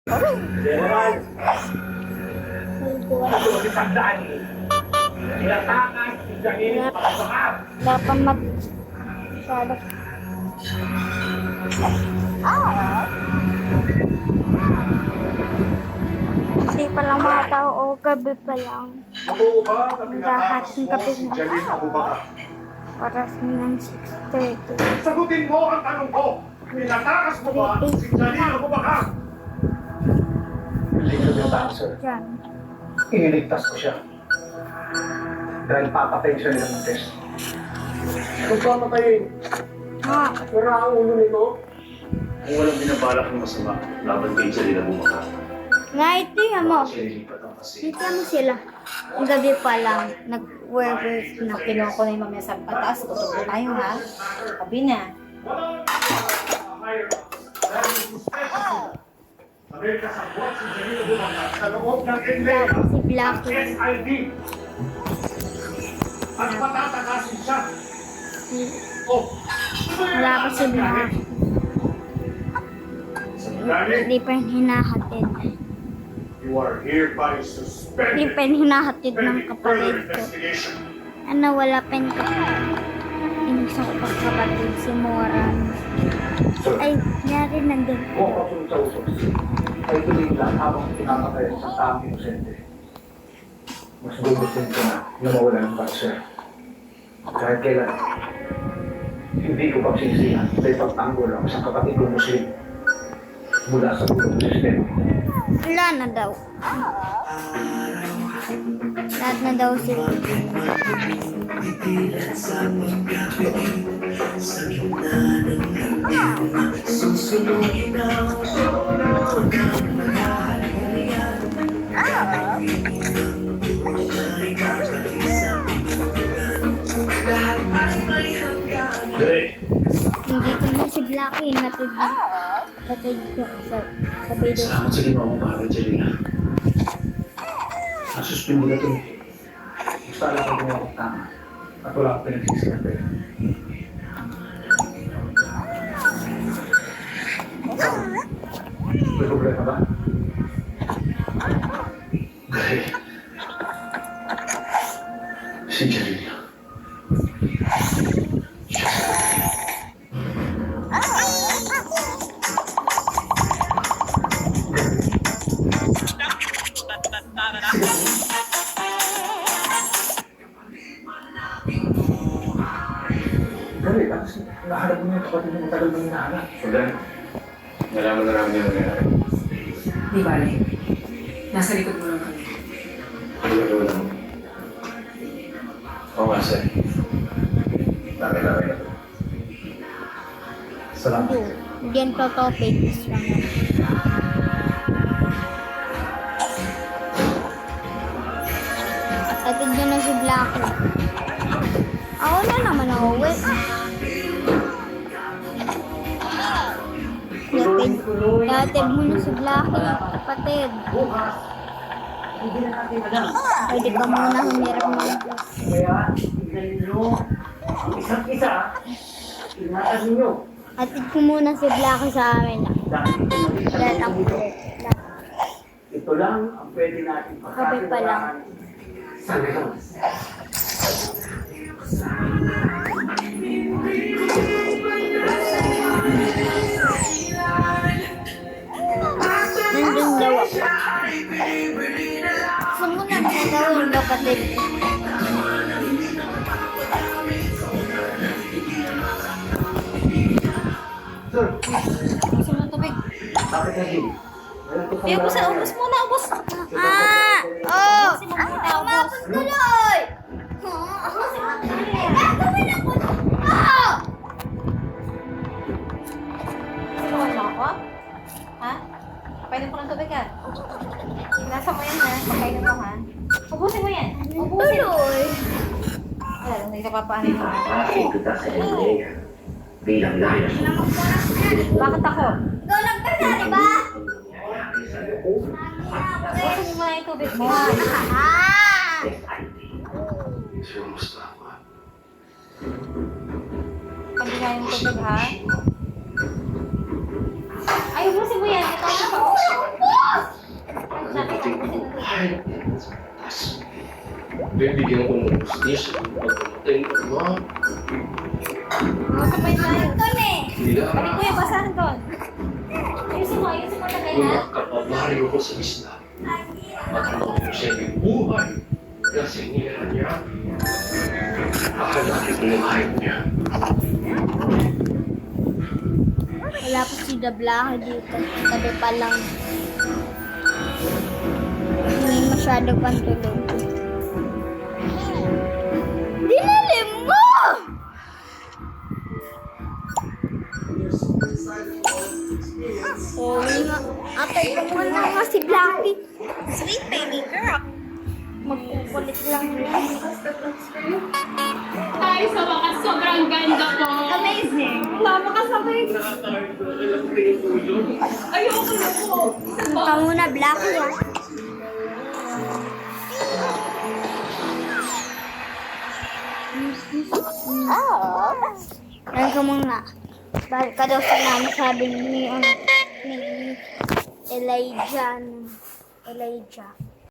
General, ako si Tandaan. Tinatakas si Janine Pagpakar. Dapat masyado. Hindi pa lang mga tao o gabi pa lang. Ako ba na Lahat tinatakas ng mo gabi si na. Janine Pagpakar? Oras ng 6:30. Sagutin mo ang tanong ko. Tinatakas mo ba si Janine Pagpakar? Hindi ko tinatakas, sir. Diyan. Iniligtas ko siya. Dahil papatay siya nilang test. Kung papatayin, Ha? wala ang ulo nito. Kung walang binabalak ng masama, laban kay Janine Pagpakar. Naitingan mo. Siya nilipat ang kasi. Tingnan mo sila. Ang gabi pa lang, nag-work na kinuha ko na yung mamaya sa pataas. Tutulog tayo ha. Sabi na. Sabi kasabot si Janine Pagpakar sa loob ng NLEA Si Blackie. SID. At patatakasin siya. Oh, Wala pa si Blackie. Sandali, Hindi pa yung hinahatid. you are hereby Hindi suspended pa yung hinahatid ng pending further kapatid ko. investigation. Ano, wala pa yung inisa ko pang kapatid, si Moran. Sir, Ay, yari nandun. kung kasunod sa usos, ay tuloy lang habang pinapatay sa taong inosente. Mas gugustuhin ko na mawala ng cancer. Kahit kailan, hindi ko pagsisihan dahil pagtanggol ang isang kapatid kong Muslim mula sa tulong ng sistema. Wala na daw. Lahat na daw sila. Dre, Hindi ko na si Blackie. Natid ko sa video. salamat sa ginawa mo para kay Janine. Nasuspindi na ito. Basta lang ako gumawa ng tama at wala akong pinagsisigatin. May problema ba? Dre, si Janine. Dali, tapos nahanap mo yung kapatid mo matagal mo hinahanap. Sundan, nalaman na namin yung nangyari. Di bale. Nasa likod mo lang kami. Ano gagawin mo? Oo nga, sir. Dami-dami na ito. Salamat. Diyan to topics lang. Atid nyo na si Blackie. Ako na naman ako. Atid mo na si Blackie, kapatid. Pwede ka muna humirap ng Diyos. Kaya, tignan ninyo ang isa't isa. Ingatan ninyo. Atid ko muna si Blackie sa amin. Dahil ito na Dahil ang ito lang ang pwede natin Kape pa lang. sa ngayon. nandun daw ako. Sumunod na daw yung kapatid. Sir, Gusto mo tubig? bakit na din? Eh, ubus na. Ubus muna. Ubus. Oh! Umabot tuloy! Gagawin ako! Oh! Tulungan mo ako? Ha? Pwede ko ng tubig ha? Nasa mo yan ha? Pagkain mo ha? Ubusin mo yan. Ubusin. Tuloy! Wala, hindi ka papaanin mo. Nakakasing kita sa NLEA bilang layas. Bakit ako? Ikaw nagpasa, di ba? Ubusin mo muna yung tubig mo. Ah! Sumusta ako. Pwede nga yung tubig ha? Ay, ubusin mo yan. Ito ako. bahay ng sa batas. Bibigyan ko ng justis ang pagkamatay ng ama. Sabay tayo. Hindi na Pwede kuya, basahan doon. Ayusin mo tagay kung ha. makapabayo ko sa isla. Matanong ko siya yung buhay na sinira niya. Kakalaki ko yung hayop niya. Wala po si Dablaki dito. Tabi pa lang. Hindi masyado pang tulog. Dinalim mo! Oh, nga. Atay ko muna nga si Blackie. Sweet baby girl. Magkukulit lang yan. Ay, sa wakas, sobrang ganda po. Amazing. Wala makasabay. Ayoko na po. Ikaw muna, Blackie, ah. Yan ka muna. Balik ka daw sa namin, sabi ni Elijah. Elijah.